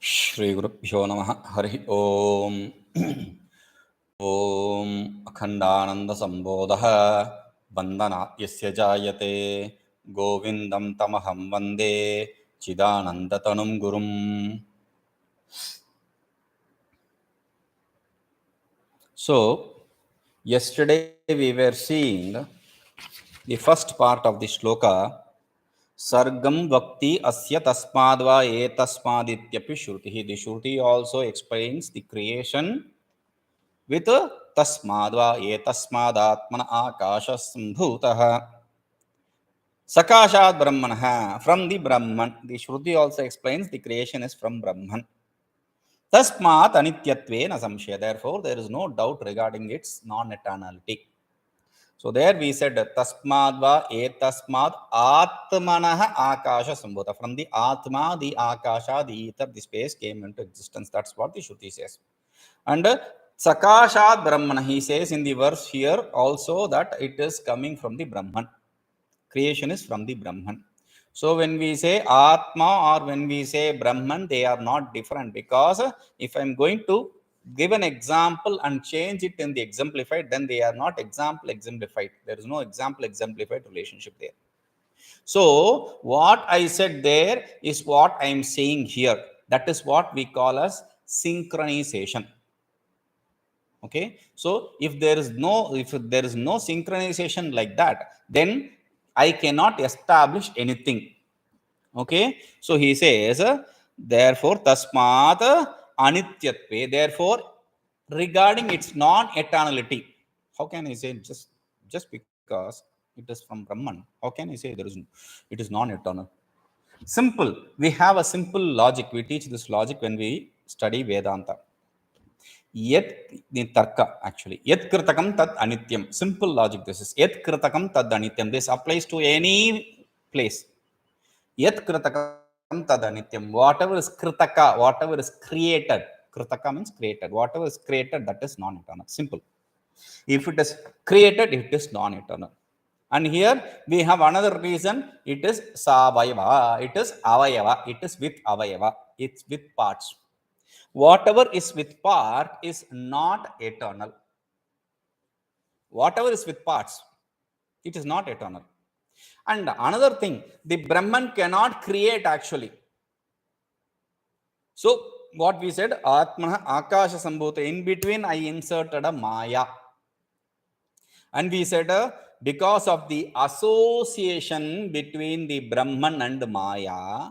श्रीगुरुभ्यो नमः हरिः ओम् ॐ अखण्डानन्दसम्बोधः वन्दनात् यस्य जायते गोविन्दं तमहं वन्दे चिदानन्दतनुं गुरुम्. So, yesterday we were seeing the first part of the shloka. Sargam Vakti Asya Tasmadva Etasmadityapi Shruti. The Shruti also explains the creation with Tasmadva Etasmadatmana Akasha Sambhutaha Sakashat Brahmanaha. From the Brahman. The Shruti also explains the creation is from Brahman. Tasmat Anityatve na samshaya. Therefore, there is no doubt regarding its non-eternality. So there we said tasmadva etasmad atmanaha akasha sambhuta. From the atma, the akasha, the ether, the space came into existence. That's what the Shruti says. And sakashat brahmana, he says in the verse here also that it is coming from the Brahman. Creation is from the Brahman. So when we say atma or when we say Brahman, they are not different, because if I am going to give an example and change it in the exemplified, then they are not example exemplified. There is no example exemplified relationship there. So what I said there is what I am saying here. That is what we call as synchronization. Okay, so if there is no synchronization like that, then I cannot establish anything. Okay, so he says, therefore tasmat anityatve, therefore regarding its non-eternality. How can I say just because it is from Brahman, how can I say it is non-eternal? Simple. We have a simple logic. We teach this logic when we study Vedanta. Yet the tarka actually. Yet kritakam tad anityam. Simple logic this is. Yet kritakam tad anityam. This applies to any place. Yet kritakam tad anityam. Whatever is kritaka, whatever is created. Kritaka means created. Whatever is created, that is non-eternal. Simple. If it is created, it is non-eternal. And here we have another reason. It is savayava. It is avayava. It is with avayava. It's with parts. Whatever is with part is not eternal. Whatever is with parts, it is not eternal. And another thing, the Brahman cannot create actually. So what we said, Atmana Akasha Sambhuta, in between I inserted a Maya. And we said because of the association between the Brahman and Maya,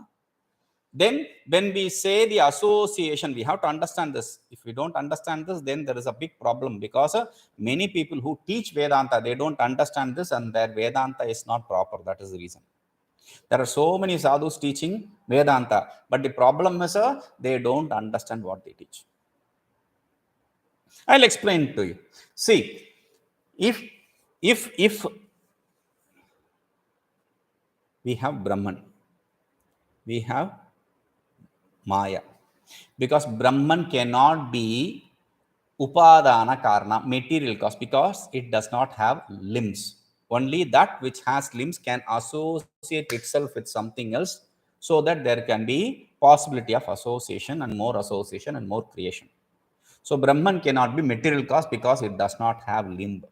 then when we say the association, we have to understand this. If we don't understand this, then there is a big problem, because many people who teach Vedanta, they don't understand this and their Vedanta is not proper. That is the reason. There are so many sadhus teaching Vedanta, but the problem is they don't understand what they teach. I'll explain to you. See, if we have Brahman, we have Maya, because Brahman cannot be upadana karna, material cause, because it does not have limbs. Only that which has limbs can associate itself with something else, so that there can be possibility of association and more creation. So Brahman cannot be material cause because it does not have limb.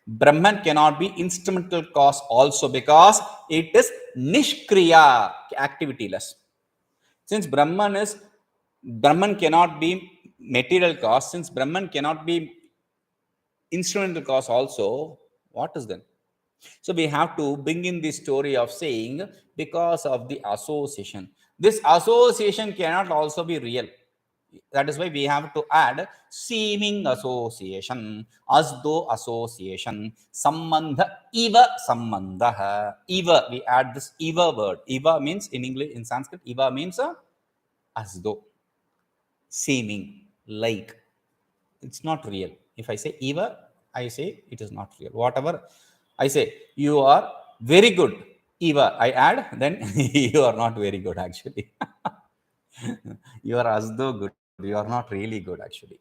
Brahman cannot be instrumental cause also because it is nishkriya, activityless. Since Brahman cannot be material cause, since Brahman cannot be instrumental cause also, what is then? So we have to bring in the story of saying because of the association. This association cannot also be real. That is why we have to add seeming association, as though association, sambandha, iva sambandha. Iva, we add this iva word. Iva means in English, in Sanskrit, iva means as though, seeming, like. It's not real. If I say eva, I say it is not real. Whatever I say, you are very good, eva, I add, then you are not very good actually. You are as though good, you are not really good actually.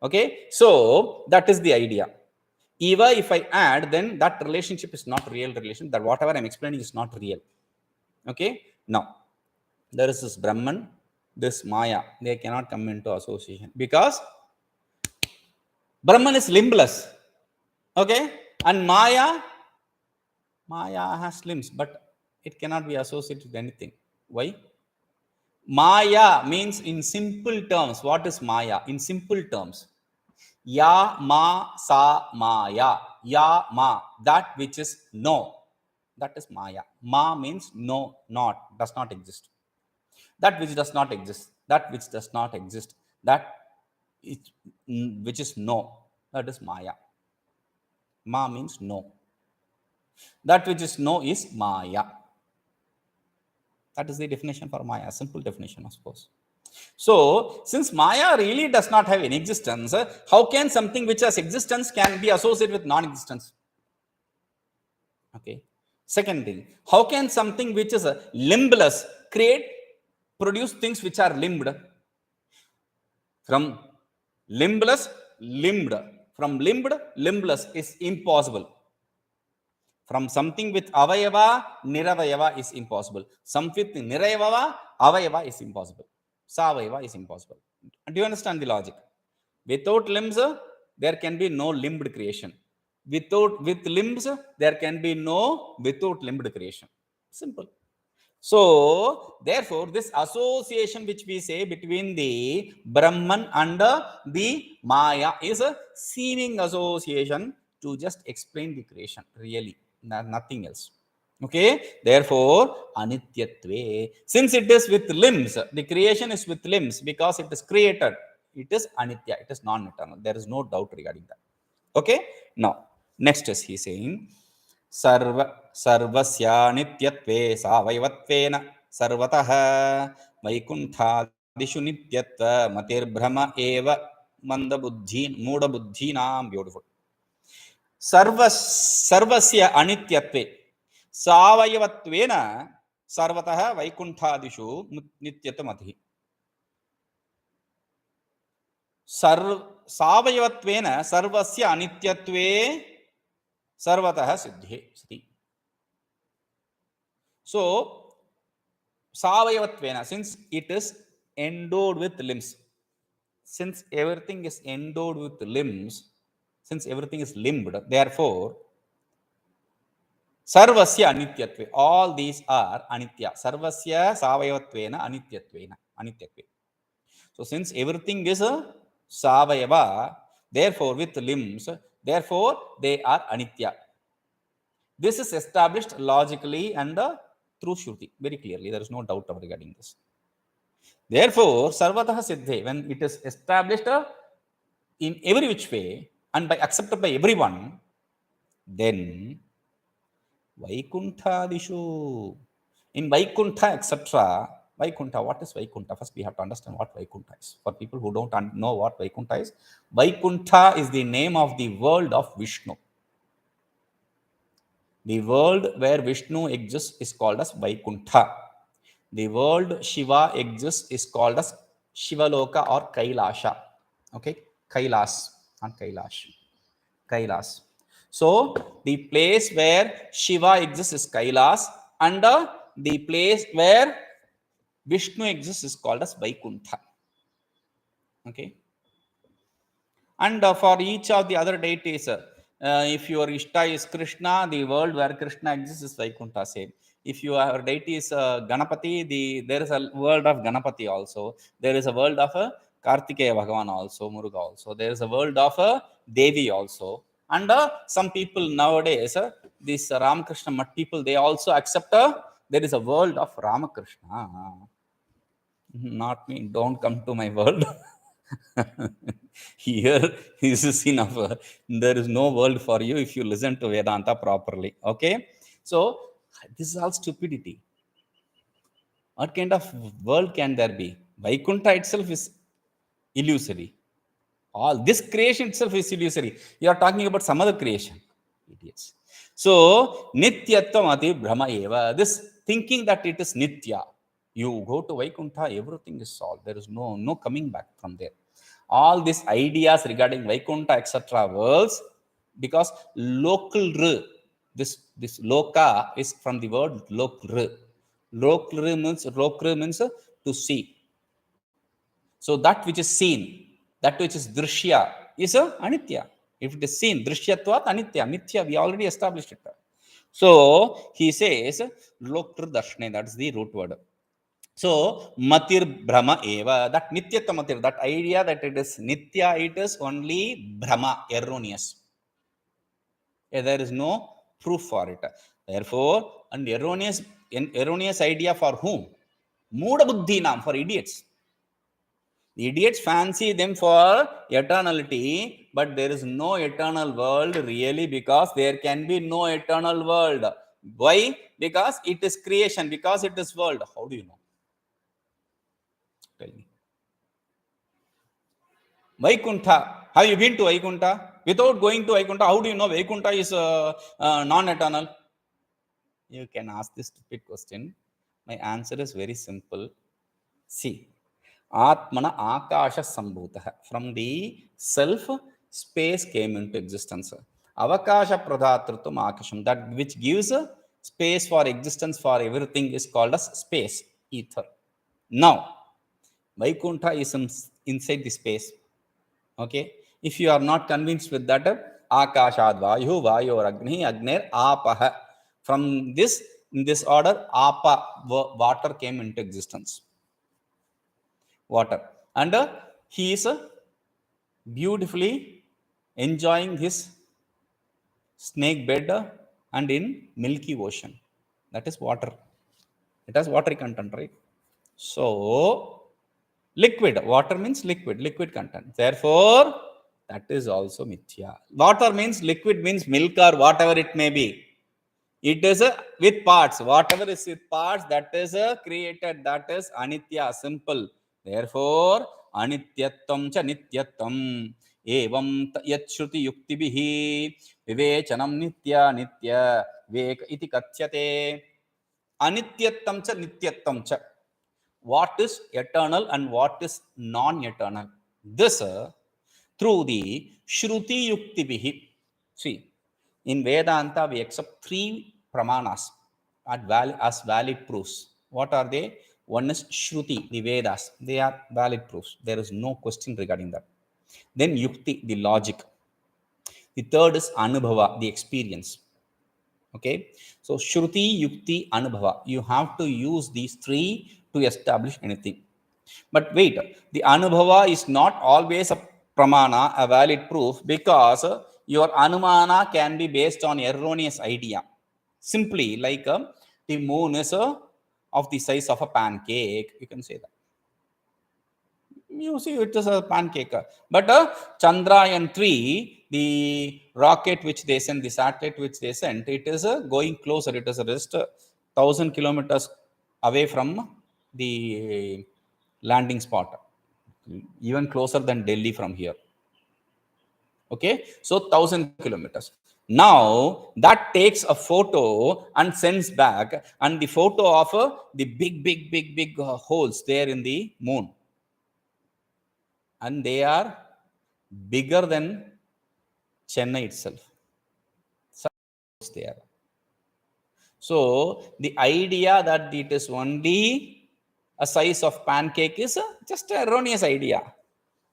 Okay, so that is the idea. Eva, if I add, then that relationship is not real relation. That whatever I'm explaining is not real. Okay. Now, there is this Brahman, this Maya. They cannot come into association because Brahman is limbless. Okay. And Maya has limbs, but it cannot be associated with anything. Why? Maya means in simple terms. What is Maya? In simple terms. Ya, ma, sa, maya. Ya, ma. That which is no. That is Maya. Ma means no, not, does not exist. That which does not exist. That which does not exist. That which is no. That is Maya. Ma means no. That which is no is Maya. That is the definition for Maya. Simple definition, of course. So, since Maya really does not have any existence, how can something which has existence can be associated with non-existence? Okay. Second thing, how can something which is limbless produce things which are limbed? From limbless, limbed. From limbed, limbless is impossible. From something with avayava, niravayava is impossible. Something with nirayava, avayava is impossible. Savayava is impossible. Do you understand the logic? Without limbs, there can be no limbed creation. With limbs, there can be no without limbed creation. Simple. So, therefore, this association which we say between the Brahman and the Maya is a seeming association to just explain the creation, really, nothing else. Okay, therefore, anityatve. Since it is with limbs, the creation is with limbs because it is created. It is anitya, it is non-eternal. There is no doubt regarding that. Okay, now, next is he saying, सर्वस्यानित्यत्वे सावयवत्वेन सर्वतः वैकुण्ठादिषु नित्यत्वमतिर्भ्रम एव मूढबुद्धीनां. Beautiful. सर्वस्य अनित्यत्वे सावयवत्वेन सर्वतः वैकुण्ठादिषु नित्यत्वमतिः. सावयवत्वेन सर्वस्य अनित्यत्वे सर्वतः सिद्धे सति. So, savayavatvena, since it is endowed with limbs, since everything is endowed with limbs, since everything is limbed, therefore, sarvasya anityatve, all these are anitya. Sarvasya savayavatvena anityatve. So, since everything is a savayava, therefore, with limbs, therefore, they are anitya. This is established logically and through Shruti, very clearly. There is no doubt regarding this. Therefore, Sarvatah Siddhe, when it is established in every which way and by accepted by everyone, then Vaikuntha-dishu. In Vaikuntha, etc. Vaikuntha, what is Vaikuntha? First, we have to understand what Vaikuntha is. For people who don't know what Vaikuntha is, Vaikuntha is the name of the world of Vishnu. The world where Vishnu exists is called as Vaikuntha. The world Shiva exists is called as Shivaloka or Kailasha. Okay, Kailas, not Kailash. Kailas. So, the place where Shiva exists is Kailas, and the place where Vishnu exists is called as Vaikuntha. Okay. And for each of the other deities, if your Ishta is Krishna, the world where Krishna exists is Vaikuntha, same. If your deity is Ganapati, there is a world of Ganapati also. There is a world of Kartikeya Bhagavan also, Muruga also. There is a world of Devi also. And some people nowadays, these Ramakrishna Mat people, they also accept there is a world of Ramakrishna. Not me, don't come to my world. Here is enough. There is no world for you if you listen to Vedanta properly. Okay, so this is all stupidity. What kind of world can there be? Vaikuntha itself is illusory. All this creation itself is illusory. You are talking about some other creation. Idiots. So nityatvam ati brahma eva. This thinking that it is nitya, you go to Vaikuntha, everything is solved. There is no coming back from there. All these ideas regarding Vaikuntha, etc. worlds, because local this loka is from the word lokr. Lokr means to see. So that which is seen, that which is drishya, is a anitya. If it is seen, drishyatvat anitya, mithya, we already established it. So he says lokr darshne, that's the root word. So matir brahma eva, that nityatva matir, that idea that it is nitya, it is only brahma, erroneous. There is no proof for it. Therefore, an erroneous idea for whom? Muda buddhinam, for idiots. The idiots fancy them for eternality, but there is no eternal world really, because there can be no eternal world. Why? Because it is creation, because it is world. How do you know? Tell me. Vaikuntha. Have you been to Vaikuntha? Without going to Vaikuntha, how do you know Vaikuntha is non-eternal? You can ask this stupid question. My answer is very simple. See, Atmana Akasha Sambhutah. From the self, space came into existence. Avakasha Pradhatratum Akasham. That which gives space for existence for everything is called as space, ether. Now, Vaikuntha is inside the space. Okay. If you are not convinced with that, Akashad Vayu, Vayu Agni, Agner, Apaha. From this, in this order, Apa, water came into existence. Water. And he is beautifully enjoying his snake bed and in milky ocean. That is water. It has watery content, right? So, liquid. Water means liquid content. Therefore, that is also mithya. Water means liquid, means milk or whatever it may be. It is with parts. Whatever is with parts, that is created. That is anitya. Simple. Therefore, anityattam cha nityattam. Evam yachruti yuktibihi vivechanam nitya vek iti katyate. Anityattam cha nityattam cha. What is eternal and what is non-eternal? This through the Shruti Yuktibihi. See, in Vedanta, we accept three pramanas as valid proofs. What are they? One is Shruti, the Vedas. They are valid proofs. There is no question regarding that. Then Yukti, the logic. The third is Anubhava, the experience. Okay. So Shruti, Yukti, Anubhava. You have to use these three to establish anything. But wait, the Anubhava is not always a pramana, a valid proof, because your Anumana can be based on erroneous idea. Simply like the moon is of the size of a pancake. You can say that. You see, it is a pancake. But Chandrayaan 3, the rocket which they sent, the satellite which they sent, it is going closer. It is just 1,000 kilometers away from the landing spot, even closer than Delhi from here. Okay, so 1,000 kilometers. Now that takes a photo and sends back, and the photo of the big holes there in the moon, and they are bigger than Chennai itself. There. So the idea that it is only a size of pancake is just an erroneous idea,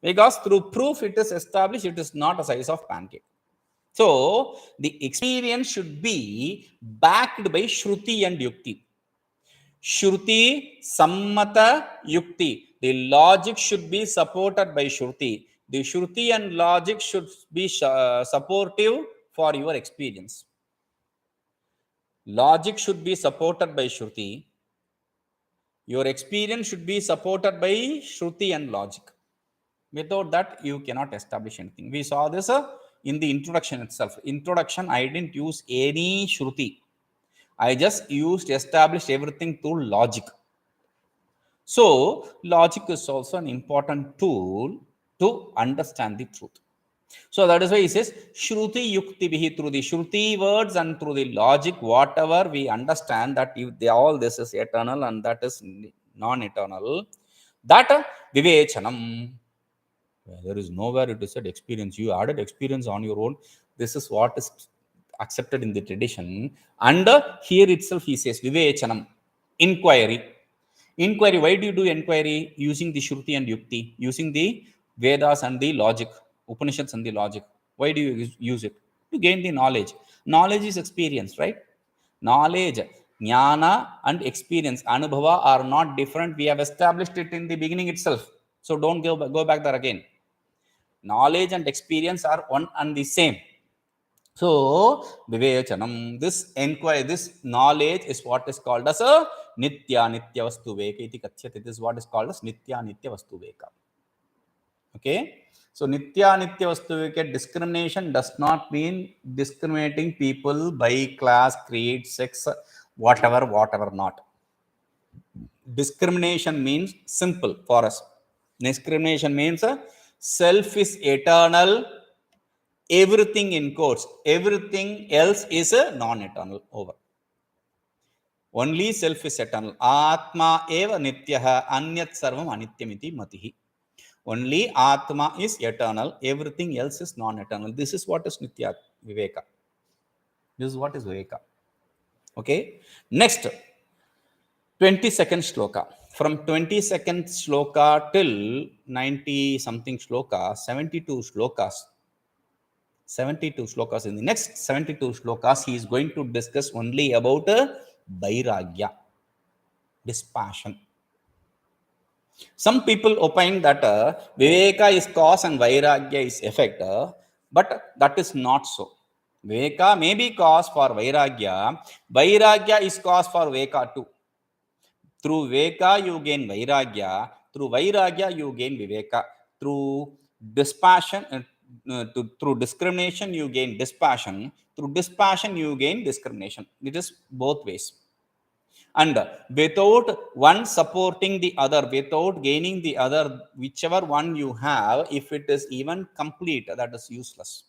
because through proof it is established it is not a size of pancake. So the experience should be backed by Shruti and Yukti. Shruti, Sammata, Yukti. The logic should be supported by Shruti. The Shruti and logic should be supportive for your experience. Logic should be supported by Shruti. Your experience should be supported by Shruti and logic. Without that, you cannot establish anything. We saw this in the introduction itself. Introduction, I didn't use any Shruti. I just established everything through logic. So, logic is also an important tool to understand the truth. So, that is why he says, Shruti Yukti Bihi, through the Shruti words and through the logic, whatever we understand that if all this is eternal and that is non-eternal, that Vivechanam. There is nowhere it is said experience. You added experience on your own. This is what is accepted in the tradition. And here itself he says, Vivechanam, inquiry. Inquiry, why do you do inquiry? Using the Shruti and Yukti, using the Vedas and the logic, Upanishads and the logic. Why do you use it? To gain the knowledge. Knowledge is experience, right? Knowledge, jnana and experience, anubhava are not different. We have established it in the beginning itself. So don't go back there again. Knowledge and experience are one and the same. So, Vivechanam, this inquiry, this knowledge is what is called as a Nitya Vastu Veka iti kachyate. This is what is called as Nitya Vastu Veka. Okay? So, Nitya Vastu Veka, discrimination does not mean discriminating people by class, creed, sex, whatever not. Discrimination means simple for us. Discrimination means self is eternal, everything in quotes, everything else is a non-eternal. Over. Only self is eternal. Atma eva nityaha anyat sarvam anityamiti matihi. Only Atma is eternal, everything else is non-eternal. This is what is Nitya Viveka. This is what is Viveka. Okay. Next, 22nd shloka. From 22nd shloka till 90 something shloka, 72 shlokas. 72 shlokas. In the next 72 shlokas, he is going to discuss only about vairagya, dispassion. Some people opine that Viveka is cause and Vairagya is effect, but that is not so. Viveka may be cause for Vairagya. Vairagya is cause for Viveka too. Through Viveka you gain Vairagya. Through Vairagya you gain Viveka. Through dispassion, through discrimination you gain dispassion. Through dispassion you gain discrimination. It is both ways. And without one supporting the other, without gaining the other, whichever one you have, if it is even complete, that is useless.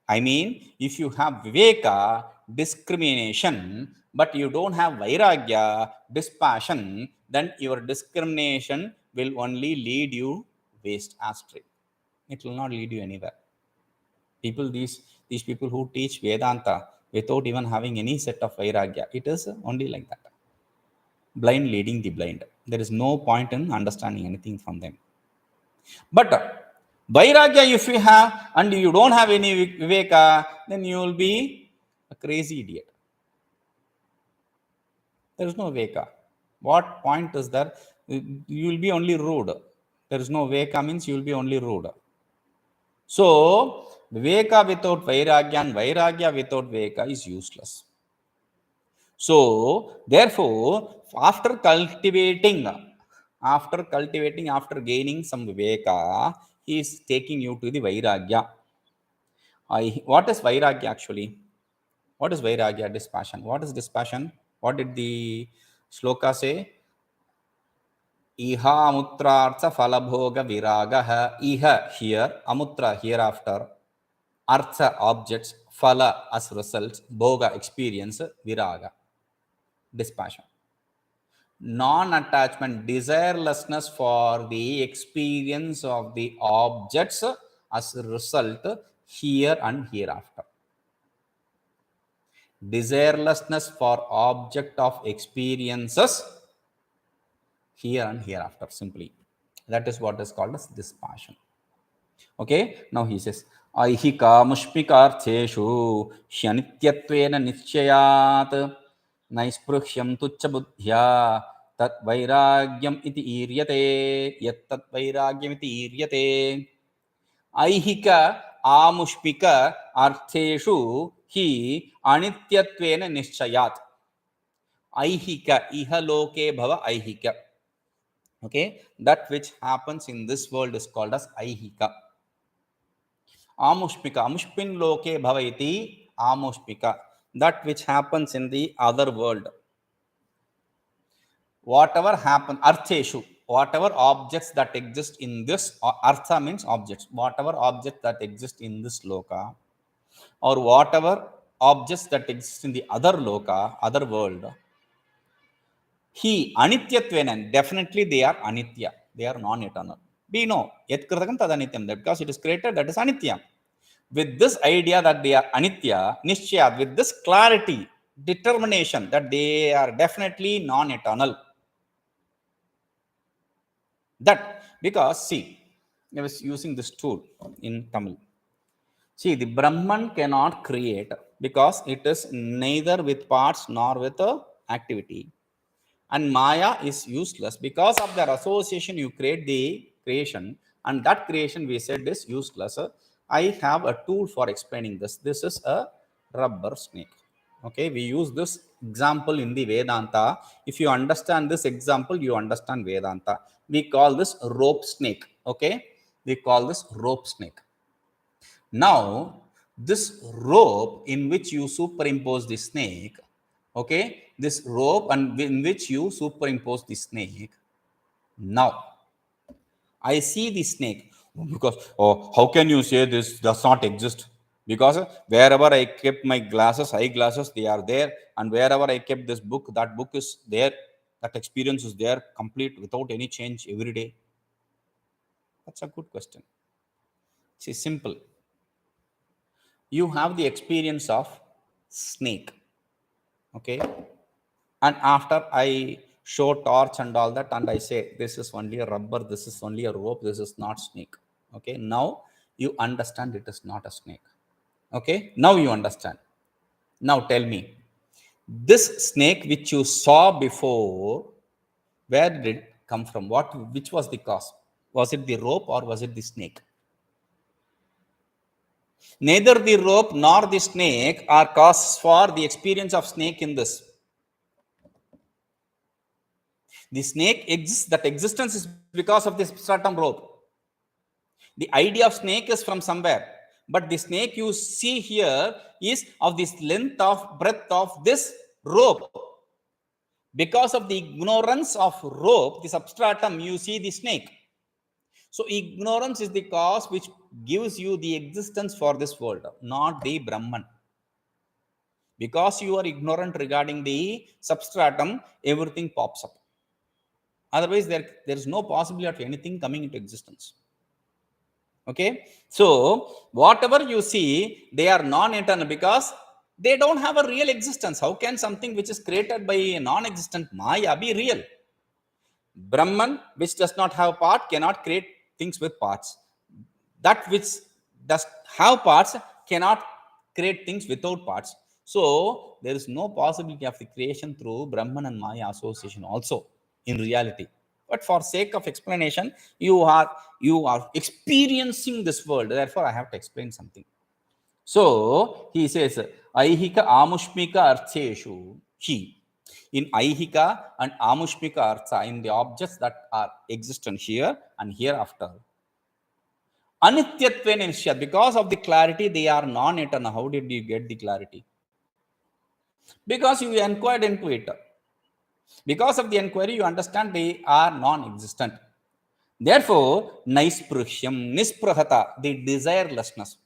I mean, if you have Viveka, discrimination, but you don't have Vairagya, dispassion, then your discrimination will only lead you waste, astray. It will not lead you anywhere. People, these people who teach Vedanta without even having any set of Vairagya, it is only like that. Blind leading the blind. There is no point in understanding anything from them. But Vairagya, if you have and you don't have any Viveka, then you will be a crazy idiot. There is no Viveka. What point is there? You will be only rude. There is no Viveka means you will be only rude. So, Viveka without Vairagya and Vairagya without Viveka is useless. So, therefore, after cultivating, after gaining some Viveka, he is taking you to the Vairagya. What is Vairagya actually? What is Vairagya? Dispassion. What is dispassion? What did the shloka say? Iha amutrartha falabhoga viragaha. Iha here, amutra hereafter, artha objects, phala as results, bhoga experience, viraga dispassion. Non-attachment, desirelessness for the experience of the objects as a result here and hereafter. Desirelessness for object of experiences here and hereafter, simply. That is what is called as dispassion. Okay, now he says, Aihika mushmikartheshu shyanityattvena nischayat naispruhyam tuchcha buddhya tat vairagyam iti iryate yat tat vairagyam iti iryate. Aihika amushmika artheshu hi anityattvena nischayat. Aihika, ihaloke bhava aihika. Okay, that which happens in this world is called as aihika. Amushmika, amushpin loke bhavaiti amushmika, that which happens in the other world. Whatever happens, artheshu, whatever objects that exist in this, artha means objects, whatever objects that exist in this loka, or whatever objects that exist in the other loka, other world, he anityatvenan, definitely they are anitya, they are non-eternal. We know, yat kritakam tad anityam, because it is created, that is anitya. with this idea that they are anitya, nishchayat, with this clarity, determination that they are definitely non-eternal. That because, see, I was using this tool in Tamil. See, the Brahman cannot create because it is neither with parts nor with activity. And Maya is useless because of their association. You create the creation, and that creation we said is useless. I have a tool for explaining this. This is a rubber snake. Okay, we use this example in the Vedanta. If you understand this example, you understand Vedanta. We call this rope snake. Okay, we call this rope snake. Now, this rope in which you superimpose the snake, okay, this rope and in which you superimpose the snake. Now, I see the snake because, oh, how can you say this does not exist? Because wherever I kept my glasses, eyeglasses, they are there, and wherever I kept this book, that book is there. That experience is there, complete without any change every day. That's a good question. See, simple. You have the experience of snake, okay, and after I show torch and all that, and I say this is only a rubber, this is only a rope, this is not snake. Okay, now you understand it is not a snake. Okay, now you understand. Now tell me, this snake which you saw before, where did it come from? Which was the cause? Was it the rope or was it the snake? Neither the rope nor the snake are cause for the experience of snake in this. The snake exists, that existence is because of this substratum rope. The idea of snake is from somewhere, but the snake you see here is of this length of breadth of this rope. Because of the ignorance of rope, the substratum, you see the snake. So ignorance is the cause which gives you the existence for this world, not the Brahman. Because you are ignorant regarding the substratum, everything pops up. Otherwise, there is no possibility of anything coming into existence. Okay, so whatever you see, they are non-eternal because they don't have a real existence. How can something which is created by a non-existent Maya be real? Brahman, which does not have part, cannot create things with parts. That which does have parts cannot create things without parts. So there is no possibility of the creation through Brahman and Maya association also in reality. But for sake of explanation, you are experiencing this world. Therefore, I have to explain something. So he says, Aihika Amushmika Artheshu, he. In Aihika and Amushmika Artha, in the objects that are existent here and hereafter, Anityatve Nishya, because of the clarity, they are non-eternal. How did you get the clarity? Because you inquired into it. Because of the inquiry, you understand they are non-existent. Therefore, Naispruhyam, Nisprahata, the desirelessness.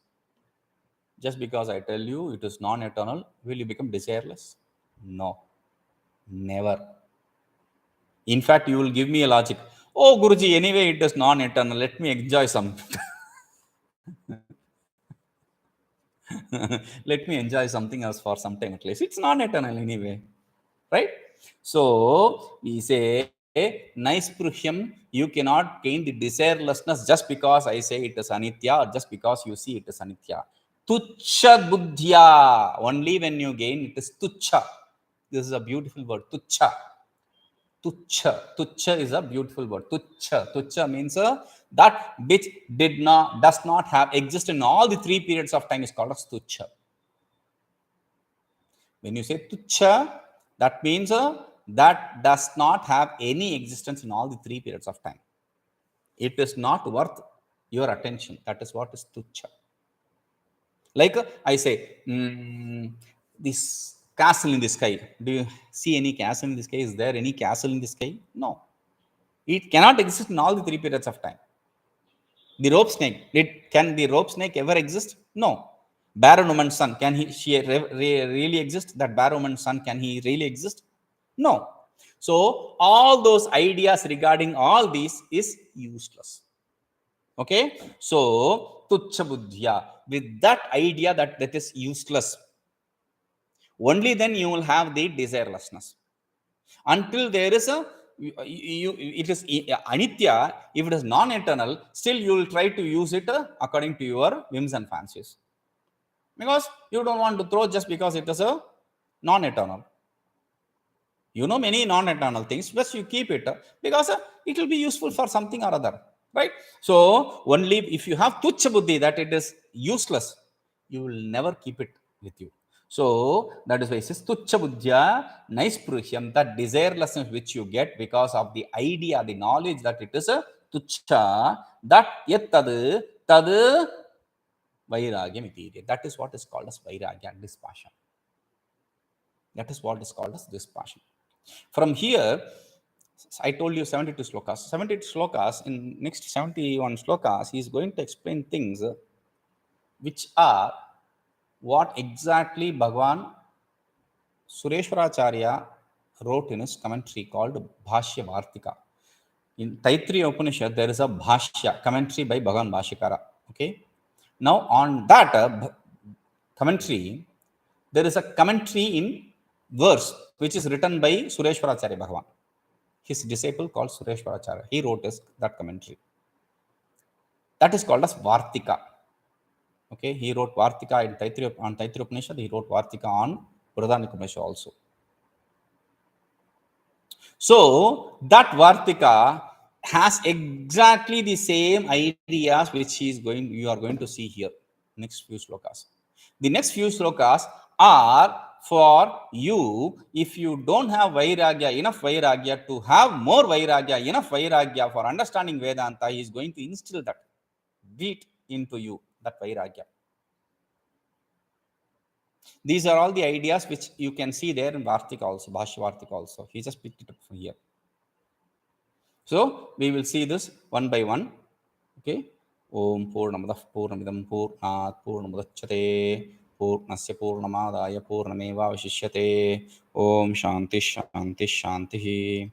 Just because I tell you it is non-eternal, will you become desireless? No, never. In fact, you will give me a logic. Oh, Guruji, anyway, it is non-eternal. Let me enjoy some. Let me enjoy something else for some time at least. It's non-eternal anyway, right? So we say, nice pruhyam, you cannot gain the desirelessness just because I say it is anitya or just because you see it is anitya. Tuchha buddhya, only when you gain it is tuchha. This is a beautiful word, tuchha. Tuchha. Tuchha is a beautiful word. Tuchha. Tuchha means that which does not have exist in all the three periods of time is called as tuchha. When you say tuchha, that means that does not have any existence in all the three periods of time. It is not worth your attention. That is what is tuchha. Like I say, this castle in the sky. Do you see any castle in the sky? Is there any castle in the sky? No. It cannot exist in all the three periods of time. The rope snake, can the rope snake ever exist? No. Barren woman's son, can she really exist? That barren woman's son, can he really exist? No. So all those ideas regarding all these is useless. Okay, so tuchcha buddhya, with that idea that is useless, only then you will have the desirelessness. Until there is a it is anitya, if it is non-eternal, still you will try to use it according to your whims and fancies, because you don't want to throw just because it is a non-eternal. You know many non-eternal things, but you keep it because it will be useful for something or other, right? So only if you have tuchha buddhi that it is useless, you will never keep it with you. So that is why it says tuchha buddhya naispruhyam, that desirelessness which you get because of the idea, the knowledge that it is a tuchha, that yet tad vairagyam iti. That is what is called as vairagya, dispassion. That is what is called as dispassion. From here, I told you 72 slokas. 72 slokas, in next 71 slokas, he is going to explain things which are what exactly Bhagavan Sureshwaracharya wrote in his commentary called Bhashya Vartika. In Taittiriya Upanishad, there is a Bhashya, commentary by Bhagavan Bhashyakara. Okay. Now, on that commentary, there is a commentary in verse which is written by Sureshwaracharya Bhagavan. His disciple called Sureshwaracharya, he wrote that commentary. That is called as Vartika. Okay, he wrote Vartika in on Taittiriya Upanishad, he wrote Vartika on Brihadaranyaka Upanishad also. So that Vartika has exactly the same ideas which you are going to see here. Next few slokas. The next few slokas are for you if you don't have Vairagya, enough Vairagya, to have more Vairagya, enough Vairagya for understanding Vedanta. He is going to instill that, beat into you, that Vairagya. These are all the ideas which you can see there in Vartika also, Bhashya Vartika also. He just picked it up from here. So we will see this one by one. Okay. Om Purnamadah Purnamidam Purnat Purnamudachyate Purnasya Purnamadaya Purnameva Vashishyate. Om Shanti Shanti Shanti.